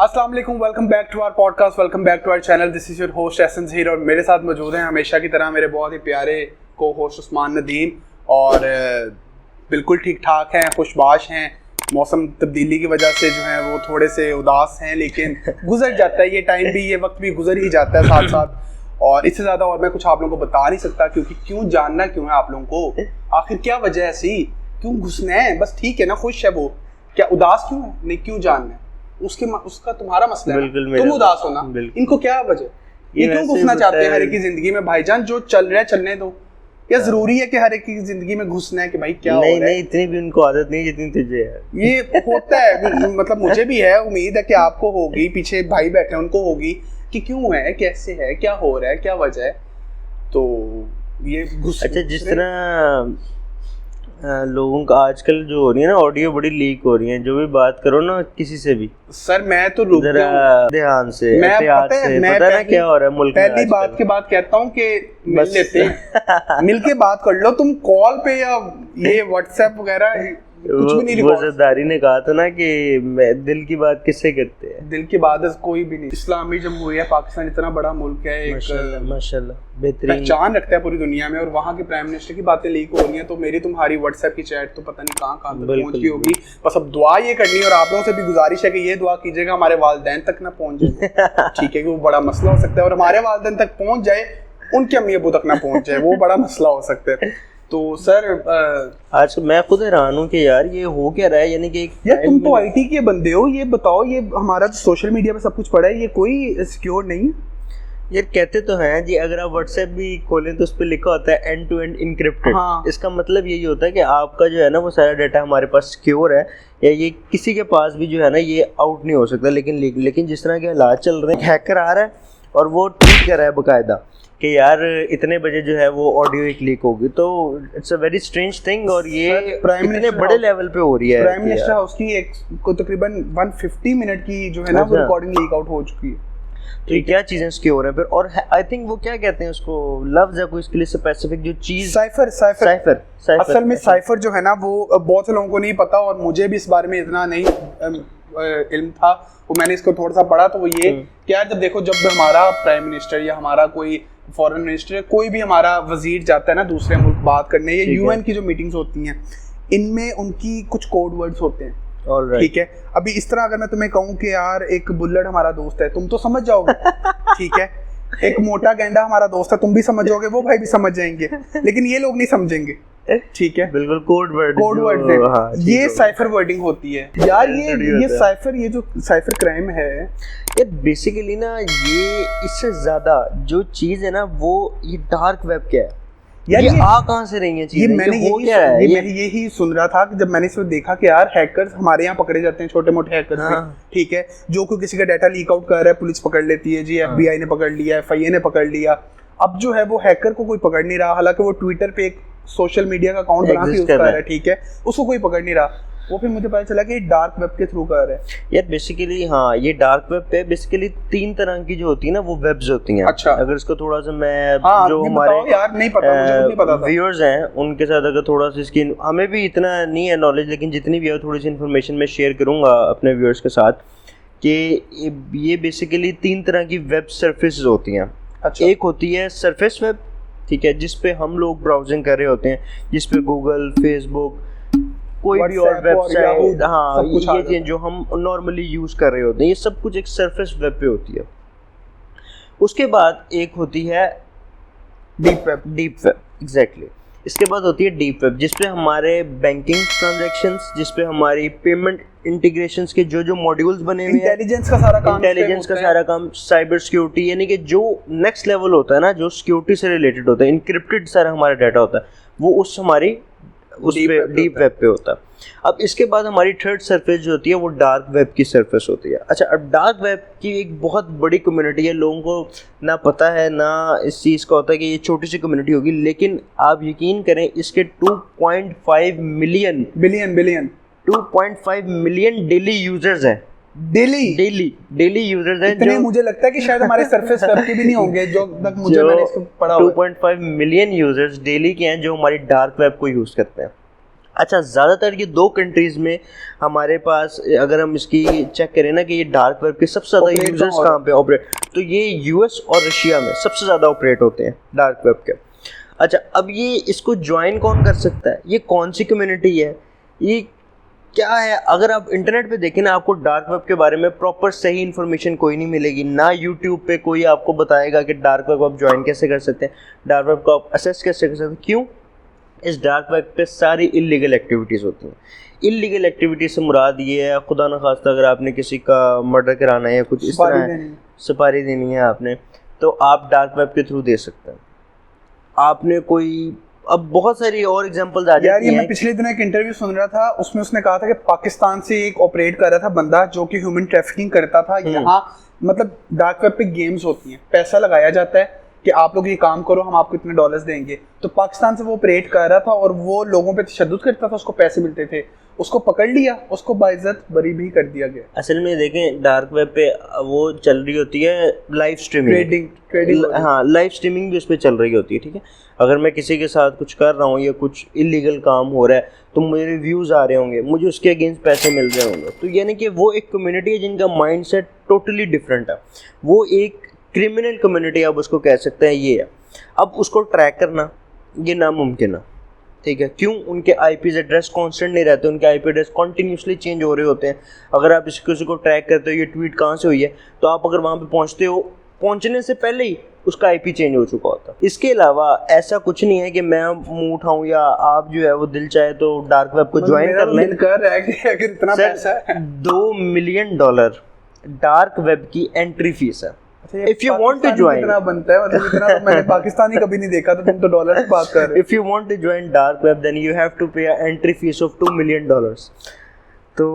अस्सलाम वालेकुम, welcome back to our podcast, welcome back to our channel. This is your host Ehsan Zaheer और मेरे साथ मौजूद हैं हमेशा की तरह मेरे बहुत ही प्यारे को होस्ट उस्मान नदीम। और बिल्कुल ठीक ठाक हैं, खुशबाश हैं। मौसम तब्दीली की वजह से जो है वो थोड़े से उदास हैं, लेकिन गुजर जाता है ये टाइम भी, ये वक्त भी गुजर ही जाता है साथ साथ। और इससे ज़्यादा और मैं कुछ आप लोगों को बता नहीं सकता, क्योंकि क्यों जानना क्यों है आप लोगों को, आखिर क्या वजह है ऐसी, क्यों घुसना है। बस ठीक है ना, खुश है वो, क्या उदास क्यों है, नहीं क्यों जानना है उसका तुम्हारा मसला है, तुम उदास होना, इनको क्या वजह, ये क्यों घुसना चाहते हैं हर एक की जिंदगी में। भाईजान जो चल रहा है चलने दो, या जरूरी है कि हर एक की जिंदगी में घुसना है कि भाई क्या हो रहा है। नहीं, इतनी भी उनको आदत नहीं जितनी तुझे है। ये होता है, मतलब मुझे भी है, उम्मीद है कि आपको होगी, पीछे भाई बैठे हैं उनको होगी कि क्यों है, कैसे है, क्या हो रहा है, क्या वजह है। तो ये अच्छा, जिस तरह लोगों का आजकल जो हो रही है ना, ऑडियो बड़ी लीक हो रही है, जो भी बात करो ना किसी से भी, सर मैं तो रुक जरा ध्यान से, मैं पता है ना क्या हो रहा है मुल्क में। पहली बात के बाद कहता हूँ कि मिल लेते हैं, मिल के बात कर लो, तुम कॉल पे या ये व्हाट्सएप वगैरह कुछ भी नहीं। वो ज़रदारी ने कहा था ना कि दिल की बात किससे करते हैं, दिल की बात कोई भी नहीं। इस्लामी जमहूरिया पाकिस्तान इतना बड़ा मुल्क है, एक माशाल्लाह बेहतरीन पहचान रखता है पूरी दुनिया में, और वहाँ के प्राइम मिनिस्टर की बातें लीक हो रही हैं, तो मेरी तुम्हारी व्हाट्सएप की चैट तो पता नहीं कहाँ तक पहुँच गई होगी। बस अब दुआ ये करनी है, और आप लोगों से भी गुजारिश है कि ये दुआ कीजिएगा हमारे वालिदैन तक ना पहुँच जाए, ठीक है, कि वो बड़ा मसला हो सकता है, और हमारे वालिदैन तक पहुँच जाए, उनके अम्मी अबू तक ना पहुँच जाए, वो बड़ा मसला हो सकता है। तो सर आज मैं खुद हैरान हूँ कि यार ये हो क्या रहा है, यानी कि यार तुम तो आईटी के बंदे हो, ये बताओ, ये हमारा जो सोशल मीडिया पे सब कुछ पड़ा है, ये कोई सिक्योर नहीं। यार कहते तो हैं जी, अगर आप व्हाट्सएप भी खोलें तो उस पर लिखा होता है एंड टू एंड इनक्रिप्टेड। हाँ। इसका मतलब यही होता है कि आपका जो है ना वो सारा डाटा हमारे पास सिक्योर है, या ये किसी के पास भी जो है ना ये आउट नहीं हो सकता। लेकिन जिस तरह के हालात चल रहे हैं, हैकर आ रहा है और वो ट्वीट कर रहा है बाकायदा कि यार इतने बजे जो है वो ऑडियो एक लीक होगी, तो it's a very strange thing. और ये इतने बड़े लेवल पे हो रही है। प्राइम मिनिस्टर हाउस की एक को तकरीबन 150 मिनट की जो है ना वो रिकॉर्डिंग लीक आउट हो चुकी है। तो ये क्या चीजें सिक्योर है फिर। और आई थिंक वो क्या कहते हैं उसको, लफ्ज है कोई इसके लिए स्पेसिफिक जो चीज, साइफर। असल में साइफर जो है ना वो बहुत से लोगों को नहीं पता, और मुझे भी इस बारे में इतना नहीं इल्म था, वो मैंने इसको थोड़ा सा पढ़ा। तो वो ये कि यार जब देखो, जब हमारा प्राइम मिनिस्टर या हमारा कोई फॉरेन मिनिस्टर, कोई भी हमारा वजीर जाता है ना दूसरे मुल्क बात करने, या यूएन की जो मीटिंग्स होती हैं, इनमें उनकी कुछ कोड वर्ड्स होते हैं, ठीक है। अभी इस तरह अगर मैं तुम्हें कहूँ कि यार एक बुल्लट हमारा दोस्त है, तुम तो समझ जाओगे, ठीक है। एक मोटा गेंडा हमारा दोस्त है, तुम भी समझोगे, वो भाई भी समझ जाएंगे, लेकिन ये लोग नहीं समझेंगे, ठीक है। बिल्कुल कोड वर्ड है। हाँ, ये साइफर वर्डिंग होती है यार। ये साइफर, ये जो साइफर क्राइम है ये बेसिकली ना, ये इससे ज्यादा जो चीज है ना वो ये डार्क वेब क्या है यार, ये आ कहां से रही है चीजें, मैं यही सुन रहा था कि जब मैंने इसको देखा कि यार हैकर्स हमारे यहाँ पकड़े जाते हैं, छोटे मोटे हैकर्स, हाँ। ठीक है, जो कोई किसी का डाटा लीक आउट कर रहा है पुलिस पकड़ लेती है जी, FBI ने पकड़ लिया, FIA ने पकड़ लिया। अब जो है वो हैकर को कोई पकड़ नहीं रहा, हालांकि वो ट्विटर पे एक सोशल मीडिया का अकाउंट बना के यूज कर रहा है, ठीक है, उसको कोई पकड़ नहीं रहा। वो फिर मुझे पता चला कि डार्क वेब के थ्रू कर रहा है यार बेसिकली। हाँ, ये डार्क वेब पे बेसिकली 3 तरह की जो होती है ना वो वेब्स होती हैं। अच्छा, अगर इसको थोड़ा सा मैं जो हमारे यार नहीं पता, मुझे नहीं पता था, व्यूअर्स हैं उनके साथ अगर थोड़ा सा इसकी, हमें भी इतना नहीं है नॉलेज, लेकिन जितनी भी है थोड़ी सी इन्फॉर्मेशन मैं शेयर करूंगा अपने व्यूअर्स के साथ, कि ये बेसिकली 3 तरह की वेब सर्फेसेस होती हैं। अच्छा। एक होती है सरफेस वेब, ठीक है, जिस पे हम लोग ब्राउजिंग कर रहे होते हैं, जिस पे गूगल, फेसबुक, कोई भी और वेबसाइट, हाँ, ये चीज़ जो हम नॉर्मली यूज़ कर रहे होते हैं, ये सब कुछ एक सरफेस वेब पे होती है। उसके बाद एक होती है डीप वेब, एग्जैक्टली। इसके बाद होती है डीप वेब, जिस पे हमारे बैंकिंग ट्रांजैक्शंस, जिस पे हमारी पेमेंट इंटीग्रेशंस के जो मॉड्यूल्स बने हुए हैं, इंटेलिजेंस का सारा काम, साइबर सिक्योरिटी, यानी कि जो नेक्स्ट लेवल होता है ना, जो सिक्योरिटी से रिलेटेड होता है, इनक्रिप्टेड सारा हमारा डाटा होता है, वो उस हमारी उस पे डीप वेब पे होता है। अब इसके बाद हमारी थर्ड सरफेस जो होती है वो डार्क वेब की सरफेस होती है। अच्छा, अब डार्क वेब की एक बहुत बड़ी कम्युनिटी है, लोगों को ना पता है ना इस चीज़ का होता है कि ये छोटी सी कम्युनिटी होगी, लेकिन आप यकीन करें इसके 2.5 मिलियन 2.5 मिलियन डेली यूजर्स हैं। डेली यूजर्स हैं, जो मुझे लगता है कि शायद हमारे सरफेस वेब के भी नहीं होंगे, जो तक मुझे मैंने इसको पढ़ा हुआ है। 2.5 मिलियन यूजर्स डेली के हैं जो हमारी डार्क वेब को यूज करते हैं। अच्छा, ज़्यादातर ये 2 कंट्रीज़ में हमारे पास, अगर हम इसकी चेक करें ना कि ये डार्क वेब के सबसे ज़्यादा Operate यूजर्स कहाँ कहाँ पे ऑपरेट, तो ये यूएस और रशिया में सबसे ज़्यादा ऑपरेट होते हैं डार्क वेब के। अच्छा, अब ये इसको ज्वाइन कौन कर सकता है, ये कौन सी कम्युनिटी है, ये क्या है? अगर आप इंटरनेट पे देखें ना, आपको डार्क वेब के बारे में प्रॉपर सही इन्फॉर्मेशन कोई नहीं मिलेगी। ना यूट्यूब पे कोई आपको बताएगा कि डार्क वेब आप ज्वाइन कैसे कर सकते हैं, डार्क वेब को आप असेस कैसे कर सकते हैं। क्यों? इस डार्क वेब पे सारी इलीगल एक्टिविटीज़ होती हैं। इलीगल एक्टिविटी से मुराद ये है, खुदा न खास्ता अगर आपने किसी का मर्डर कराना है या कुछ इस तरह है, सुपारी देनी है आपने, तो आप डार्क वेब के थ्रू दे सकते हैं। आपने कोई, अब बहुत सारी और एग्जांपल्स आ जाती हैं। यार ये मैं पिछले दिन एक इंटरव्यू सुन रहा था, उसमें उसने कहा था कि पाकिस्तान से एक ऑपरेट कर रहा था बंदा जो कि ह्यूमन ट्रैफिकिंग करता था। यहाँ मतलब डार्क वेब पे गेम्स होती हैं, पैसा लगाया जाता है कि आप लोग ये काम करो, हम आपको इतने डॉलर्स देंगे। तो पाकिस्तान से वो ऑपरेट कर रहा था और वो लोगों पे तशद्दुद करता था, उसको पैसे मिलते थे, उसको पकड़ लिया, उसको बाइज्जत बरी भी कर दिया गया। असल में देखें, डार्क वेब पे वो चल रही होती है लाइव स्ट्रीमिंग, ट्रेडिंग हाँ, लाइव स्ट्रीमिंग भी उस पर चल रही होती है। ठीक है, अगर मैं किसी के साथ कुछ कर रहा हूँ या कुछ इलीगल काम हो रहा है तो मेरे व्यूज़ आ रहे होंगे, मुझे उसके अगेंस्ट पैसे मिल रहे होंगे। तो यानी कि वो एक कम्युनिटी है जिनका माइंडसेट टोटली डिफरेंट है, वो एक क्रिमिनल कम्युनिटी आप उसको कह सकते हैं, ये है। अब उसको ट्रैक करना ये नामुमकिन है। ठीक है, क्यों? उनके आईपी एड्रेस कांस्टेंट नहीं रहते, उनके आईपी एड्रेस कॉन्टीन्यूसली चेंज हो रहे होते हैं। अगर आप किसी को ट्रैक करते हो ये ट्वीट कहाँ से हुई है, तो आप अगर वहाँ पे पहुँचते हो, पहुँचने से पहले ही उसका आईपी चेंज हो चुका होता है। इसके अलावा ऐसा कुछ नहीं है कि मैं मुंह उठाऊँ या आप जो है वो दिल चाहे तो डार्क वेब को ज्वाइन कर लें। अगर इतना पैसा है, $2 मिलियन डार्क वेब की एंट्री फीस है। If you want to join, इतना बनता है, मतलब इतना तो मैंने पाकिस्तानी कभी नहीं देखा, तो तुम तो डॉलर की बात कर रहे हो। If you want to join dark web, then you have to pay an entry fees of $2 million. तो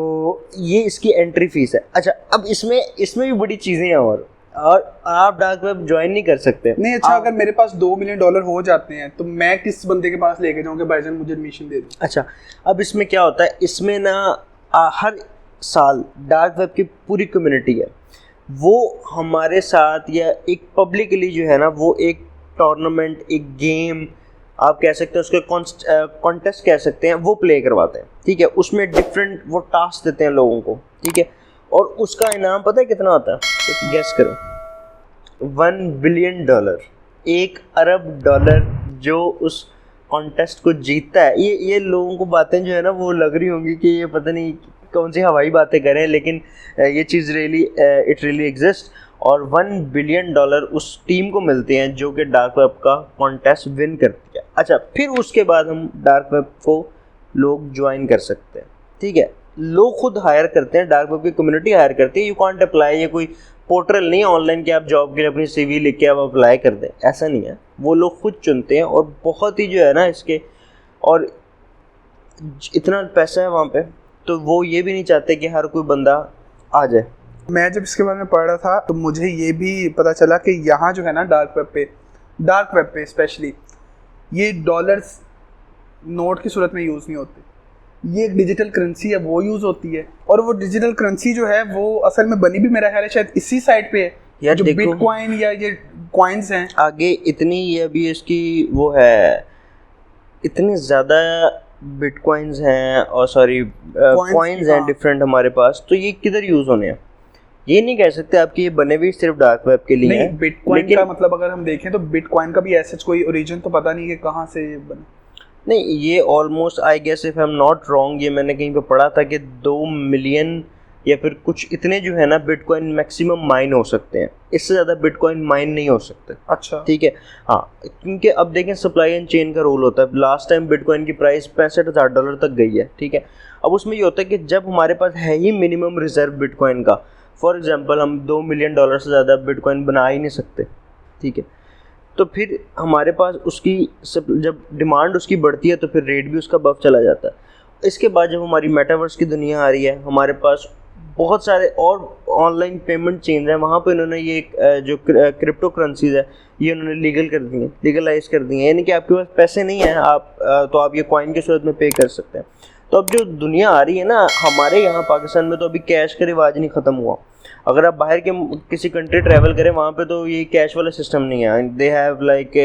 ये इसकी एंट्री फीस है। अच्छा, अब इसमें भी बड़ी चीज़ें हैं और आप डार्क वेब ज्वाइन नहीं कर सकते। नहीं, अच्छा, अगर मेरे पास $2 मिलियन हो जाते हैं तो मैं किस बंदे के पास लेके जाऊँ कि भाईजान मुझे एडमिशन दे दो? अच्छा, अब इसमें क्या होता है, इसमें ना हर साल डार्क वेब की पूरी कम्युनिटी है, वो हमारे साथ या एक पब्लिकली जो है ना, वो एक टूर्नामेंट, एक गेम आप कह सकते हैं, उसके कॉन्टेस्ट कह सकते हैं, वो प्ले करवाते हैं। ठीक है, उसमें डिफरेंट वो टास्क देते हैं लोगों को। ठीक है, और उसका इनाम पता है कितना होता है? तो गेस करो, $1 बिलियन, $1 अरब जो उस कॉन्टेस्ट को जीतता है। ये लोगों को बातें जो है ना वो लग रही होंगी कि ये पता नहीं कौन सी हवाई बातें करें, लेकिन ये चीज़ इट रियली एग्जिस्ट। और $1 बिलियन उस टीम को मिलते हैं जो कि डार्क वेब का कॉन्टेस्ट विन करती है। अच्छा, फिर उसके बाद हम डार्क वेब को लोग ज्वाइन कर सकते हैं। ठीक है, लोग खुद हायर करते हैं, डार्क वेब की कम्युनिटी हायर करती है। यू कांट अप्लाई, ये कोई पोर्टल नहीं है ऑनलाइन कि आप जॉब के लिए अपनी CV लिख के आप अप्लाई कर दें, ऐसा नहीं है। वो लोग खुद चुनते हैं और बहुत ही जो है ना इसके, और इतना पैसा है वहाँ पे, तो वो ये भी नहीं चाहते कि हर कोई बंदा आ जाए। मैं जब इसके बारे में पढ़ रहा था तो मुझे ये भी पता चला कि यहाँ जो है ना डार्क वेब पे स्पेशली ये डॉलर्स नोट की सूरत में यूज़ नहीं होते, ये एक डिजिटल करेंसी है, वो यूज़ होती है। और वो डिजिटल करेंसी जो है वो असल में बनी भी मेरा ख्याल है शायद इसी साइड पे है, जो बिटकॉइन या ये कॉइन्स हैं। आगे इतनी ये अभी इसकी वो है, इतनी ज़्यादा बिटकॉइंस हैं और सॉरी कॉइन्स हैं डिफरेंट हमारे पास, तो ये किधर यूज़ होने हैं? ये नहीं कह सकते आपकी ये बने भी सिर्फ डार्क वेब के लिए हैं। बिटकॉइन का मतलब अगर हम देखें तो बिटकॉइन का भी ऐसा कोई ओरिजिन तो पता नहीं कि कहाँ से ये बना। नहीं, ये almost I guess if I am not wrong, ये मैंने कहीं पे पढ़ा था कि 2 मिलियन या फिर कुछ इतने जो है ना बिटकॉइन मैक्सिमम माइन हो सकते हैं, इससे ज़्यादा बिटकॉइन माइन नहीं हो सकते। अच्छा, ठीक है, हाँ, क्योंकि अब देखें सप्लाई एंड चेन का रोल होता है। लास्ट टाइम बिटकॉइन की प्राइस $65,000 तक गई है। ठीक है, अब उसमें ये होता है कि जब हमारे पास है ही मिनिमम रिजर्व बिटकॉइन का, फॉर एग्जांपल हम $2 मिलियन से ज़्यादा बिटकॉइन बना ही नहीं सकते। ठीक है, तो फिर हमारे पास उसकी जब डिमांड उसकी बढ़ती है तो फिर रेट भी उसका बफ चला जाता है। इसके बाद जब हमारी मेटावर्स की दुनिया आ रही है, हमारे पास बहुत सारे और ऑनलाइन पेमेंट चेंज हैं, वहाँ पे इन्होंने ये जो क्रिप्टो करेंसीज है ये उन्होंने लीगलाइज कर दी हैं। यानी कि आपके पास पैसे नहीं हैं आप तो आप ये कॉइन की सूरत में पे कर सकते हैं। तो अब जो दुनिया आ रही है ना, हमारे यहाँ पाकिस्तान में तो अभी कैश का रिवाज नहीं ख़त्म हुआ। अगर आप बाहर के किसी कंट्री ट्रैवल करें वहाँ पे तो ये कैश वाला सिस्टम नहीं है, they have like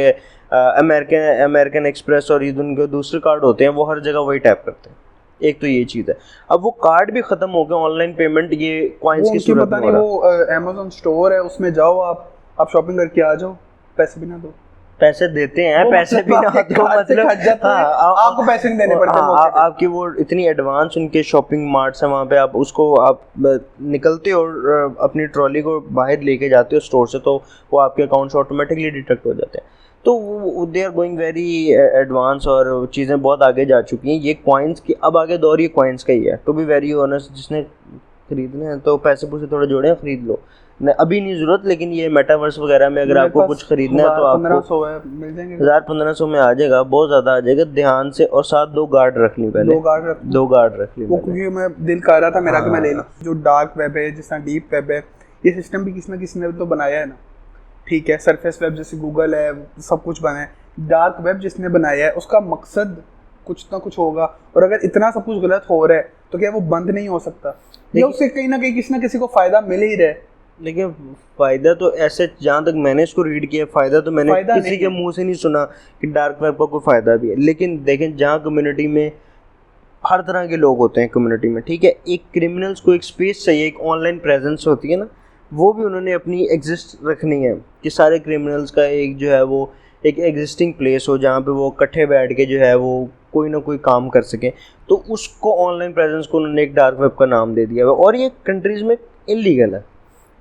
American express और ये उनके दूसरे कार्ड होते हैं, वो हर जगह वही टैप करते हैं। एक तो ये चीज़ है। अब वो कार्ड भी ख़त्म हो गया, ऑनलाइन पेमेंट ये कॉइन्स की सूरत में हो रहा है। वो अमेज़न स्टोर है, उसमें जाओ आप शॉपिंग करके आ जाओ, पैसे भी ना दो। पैसे देते हैं, पैसे भी ना दो, मतलब आपको पैसे नहीं देने पड़ते। आपकी वो इतनी एडवांस उनके शॉपिंग मार्ट्स हैं वहाँ पे, आप उसको आप निकलते हो और अपनी ट्रॉली को बाहर लेके जाते हो स्टोर से, तो वो आपके अकाउंट से ऑटोमेटिकली डिटेक्ट हो जाते हैं। तो वो they are going very advance और चीज़ें बहुत आगे जा चुकी हैं। ये कॉइन्स की अब आगे दौर ये कॉइन्स का ही है। टू बी वेरी ऑनेस्ट, जिसने खरीदने हैं तो पैसे पूसे थोड़े जोड़े खरीद लो, अभी नहीं ज़रूरत, लेकिन ये मेटावर्स वगैरह में अगर आपको कुछ खरीदना है तो आपको 1500 मिल जाएंगे, 1000-1500 में आ जाएगा, बहुत ज़्यादा आ जाएगा। ध्यान से, और साथ 2 गार्ड रख ली पहले, 2 गार्ड रख ली। वो क्योंकि मैं दिल कर रहा था मेरा कि मैं ले लूँ। जो डार्क वेब है, जिस तरह डीप वेब है, ये सिस्टम भी किसी न किसी ने तो बनाया है ना, ठीक है। सरफेस वेब जैसे गूगल है, सब कुछ बना है। डार्क वेब जिसने बनाया है उसका मकसद कुछ ना कुछ होगा, और अगर इतना सब कुछ गलत हो रहा है तो क्या वो बंद नहीं हो सकता? या उससे कहीं ना कहीं किसी ना किसी को फ़ायदा मिल ही रहा है। लेकिन फ़ायदा तो ऐसे, जहाँ तक मैंने इसको रीड किया, फ़ायदा तो मैंने किसी के मुंह से नहीं सुना कि डार्क वेब का कोई फ़ायदा भी है। लेकिन देखें, जहाँ कम्युनिटी में हर तरह के लोग होते हैं कम्युनिटी में, ठीक है, एक क्रिमिनल्स को एक स्पेस चाहिए, एक ऑनलाइन प्रेजेंस होती है ना, वो भी उन्होंने अपनी एग्जिस्ट रखनी है कि सारे क्रिमिनल्स का एक जो है वो एक एग्जिस्टिंग प्लेस हो जहाँ पे वो इकट्ठे बैठ के जो है वो कोई ना कोई काम कर सकें। तो उसको ऑनलाइन प्रेजेंस को उन्होंने एक डार्क वेब का नाम दे दिया है, और ये कंट्रीज़ में इलीगल है।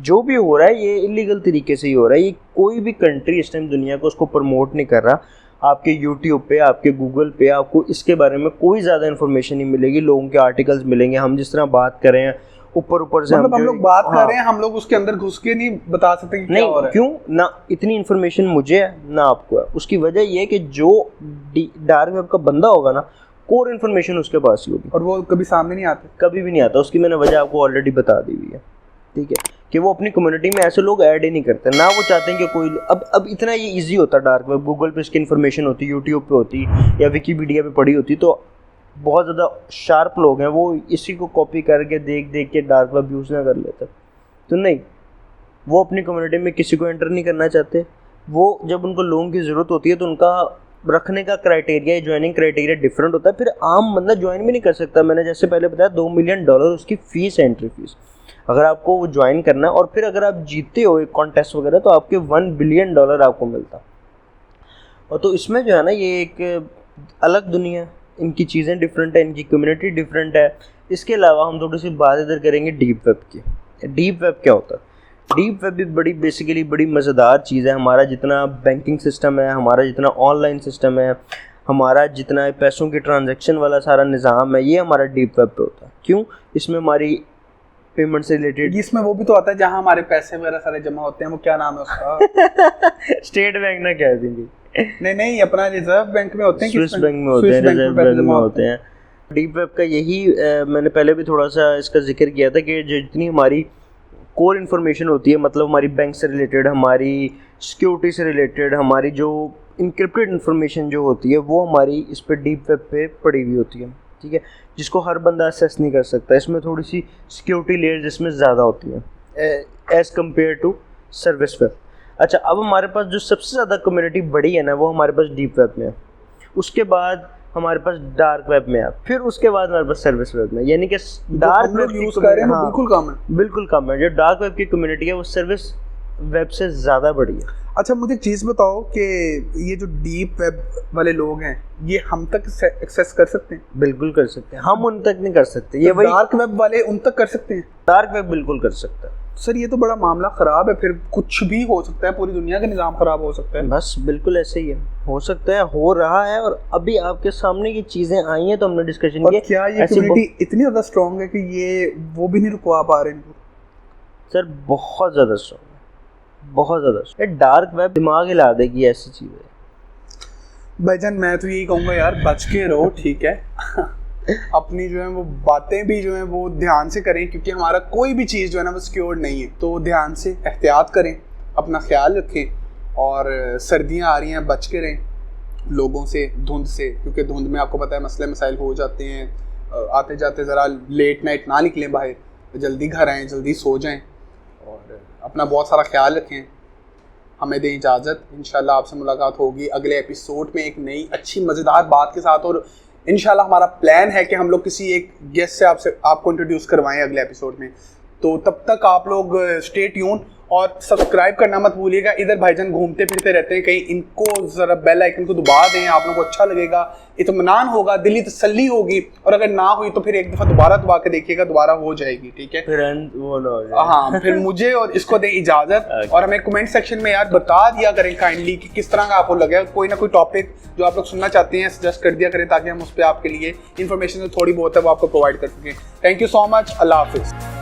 जो भी हो रहा है ये इलीगल तरीके से ही हो रहा है। ये कोई भी कंट्री इस टाइम दुनिया को उसको प्रमोट नहीं कर रहा। आपके यूट्यूब पे, आपके गूगल पे आपको इसके बारे में कोई ज़्यादा इन्फॉर्मेशन नहीं मिलेगी। लोगों के आर्टिकल्स मिलेंगे, हम जिस तरह बात कर रहे हैं ऊपर से, मतलब हम लोग बात कर रहे हैं, हम लोग उसके अंदर घुस के नहीं बता सकते कि क्या हो रहा है। क्यों ना, इतनी इन्फॉर्मेशन मुझे है ना आपको है। उसकी वजह ये है कि जो डार्क वेब का बंदा होगा ना, कोर इन्फॉर्मेशन उसके पास ही होगी, और वो कभी सामने नहीं आते, कभी भी नहीं आता। उसकी मैंने वजह आपको ऑलरेडी बता दी हुई है, ठीक है, कि वो अपनी कम्युनिटी में ऐसे लोग ऐड ही नहीं करते ना। वो चाहते हैं कि कोई अब इतना ये इजी होता डार्क वेब, गूगल पे इसकी इन्फॉर्मेशन होती, यूट्यूब पे होती, या विकीपीडिया पे पड़ी होती, तो बहुत ज़्यादा शार्प लोग हैं, वो इसी को कॉपी करके देख के डार्क वेब यूज़ ना कर लेते। तो नहीं, वो अपनी कम्युनिटी में किसी को एंटर नहीं करना चाहते। वो जब उनको लोगों की ज़रूरत होती है तो उनका रखने का क्राइटेरिया, ज्वाइनिंग क्राइटेरिया डिफरेंट होता है। फिर आम बंदा ज्वाइन भी नहीं कर सकता। मैंने जैसे पहले बताया, $2 मिलियन उसकी फ़ीस है, एंट्री फीस, अगर आपको वो ज्वाइन करना है। और फिर अगर आप जीतते हो एक कॉन्टेस्ट वगैरह तो आपके $1 बिलियन आपको मिलता। और तो इसमें जो है ना, ये एक अलग दुनिया है, इनकी चीज़ें डिफरेंट है, इनकी कम्युनिटी डिफरेंट है। इसके अलावा हम थोड़ी सी बात इधर करेंगे डीप वेब की। डीप वेब क्या होता है? डीप वेब भी बड़ी मज़ेदार चीज़ है। हमारा जितना बैंकिंग सिस्टम है, हमारा जितना ऑनलाइन सिस्टम है, हमारा जितना पैसों की ट्रांजैक्शन वाला सारा निज़ाम है, ये हमारा डीप वेब पे होता है। क्यों? इसमें हमारी पेमेंट से रिलेटेड, इसमें वो भी तो आता है जहाँ हमारे पैसे वगैरह सारे जमा होते हैं। वो क्या नाम है उसका? स्टेट बैंक ना कह देंगे। नहीं, अपना रिजर्व बैंक में होते हैं, स्विस बैंक में होते हैं, रिजर्व बैंक में होते हैं। डीप वेब का यही मैंने पहले भी थोड़ा सा इसका जिक्र किया था कि जितनी हमारी कोर इन्फॉर्मेशन होती है, मतलब हमारी बैंक से रिलेटेड, हमारी सिक्योरिटी से रिलेटेड, हमारी जो इनक्रिप्टेड इन्फॉर्मेशन जो होती है, वो हमारी इस पर डीप वेब पे पड़ी हुई होती है, ठीक है, जिसको हर बंदा असेस नहीं कर सकता। इसमें थोड़ी सी सिक्योरिटी लेयर्स इसमें ज़्यादा होती है as compare to service web. अच्छा, अब हमारे पास जो सबसे ज़्यादा कम्युनिटी बड़ी है ना, वो हमारे पास डीप वेब में है। उसके बाद हमारे पास डार्क वेब में है, फिर उसके बाद हमारे पास सर्विस वेब में। यानी कि डार्क वेब यूज़ कर रहे हैं, बिल्कुल कम है। जो डार्क वेब की कम्युनिटी है वो सर्विस वेब से ज़्यादा बड़ी है। अच्छा, मुझे एक चीज़ बताओ कि ये जो डीप वेब वाले लोग हैं, ये हम तक एक्सेस कर सकते हैं? बिल्कुल कर सकते हैं, हम उन तक नहीं कर सकते। ये वही डार्क वेब वाले उन तक कर सकते हैं? डार्क वेब बिल्कुल कर सकता है। सर, ये तो बड़ा मामला ख़राब है। फिर कुछ भी हो सकता है, पूरी दुनिया का निज़ाम ख़राब हो सकता है। बस बिल्कुल ऐसे ही है, हो सकता है, हो रहा है। और अभी आपके सामने ये चीज़ें आई हैं तो हमने डिस्कशन किया। क्या ये कम्युनिटी इतनी ज़्यादा स्ट्रॉन्ग है कि ये वो भी नहीं रुकवा पा रहे हैं? सर, बहुत ज़्यादा स्ट्रॉन्ग, बहुत ज़्यादा। डार्क वेब दिमाग हिला देगी ऐसी चीज़ें। भाईजान, मैं तो यही कहूँगा यार, बच के रहो, ठीक है। अपनी जो है वो बातें भी जो है वो ध्यान से करें, क्योंकि हमारा कोई भी चीज़ जो है ना वो सिक्योर नहीं है। तो ध्यान से एहतियात करें, अपना ख्याल रखें, और सर्दियाँ आ रही हैं, बच के रहें लोगों से, धुंध से, क्योंकि धुंध में आपको पता है मसले मसाइल हो जाते हैं। आते जाते ज़रा लेट नाइट ना निकलें बाहर, जल्दी घर आएँ, जल्दी सो जाएँ। और अपना बहुत सारा ख्याल रखें, हमें दें इजाज़त। इंशाल्लाह आपसे मुलाकात होगी अगले एपिसोड में एक नई अच्छी मज़ेदार बात के साथ, और इंशाल्लाह हमारा प्लान है कि हम लोग किसी एक गेस्ट से आपको इंट्रोड्यूस करवाएं अगले एपिसोड में। तो तब तक आप लोग स्टे ट्यून और सब्सक्राइब करना मत भूलिएगा। इधर भाईजान घूमते फिरते रहते हैं कहीं, इनको ज़रा बेल आइकन को दबा दें, आप लोगों को अच्छा लगेगा, इत्मीनान होगा, दिली तसल्ली होगी। और अगर ना हुई तो फिर एक दफ़ा दोबारा दबा के देखिएगा, दोबारा हो जाएगी, ठीक है। फिर वो ना हो जाए। हाँ, फिर मुझे और इसको दें इजाज़त। और हमें कमेंट सेक्शन में यार बता दिया करें काइंडली कि किस तरह का आपको लगे, कोई ना कोई टॉपिक जो आप लोग सुनना चाहते हैं सजेस्ट कर दिया करें, ताकि हम उस पर आपके लिए इन्फॉर्मेशन जो थोड़ी बहुत है वो आपको प्रोवाइड कर सकें। थैंक यू सो मच, अल्लाह हाफिज़।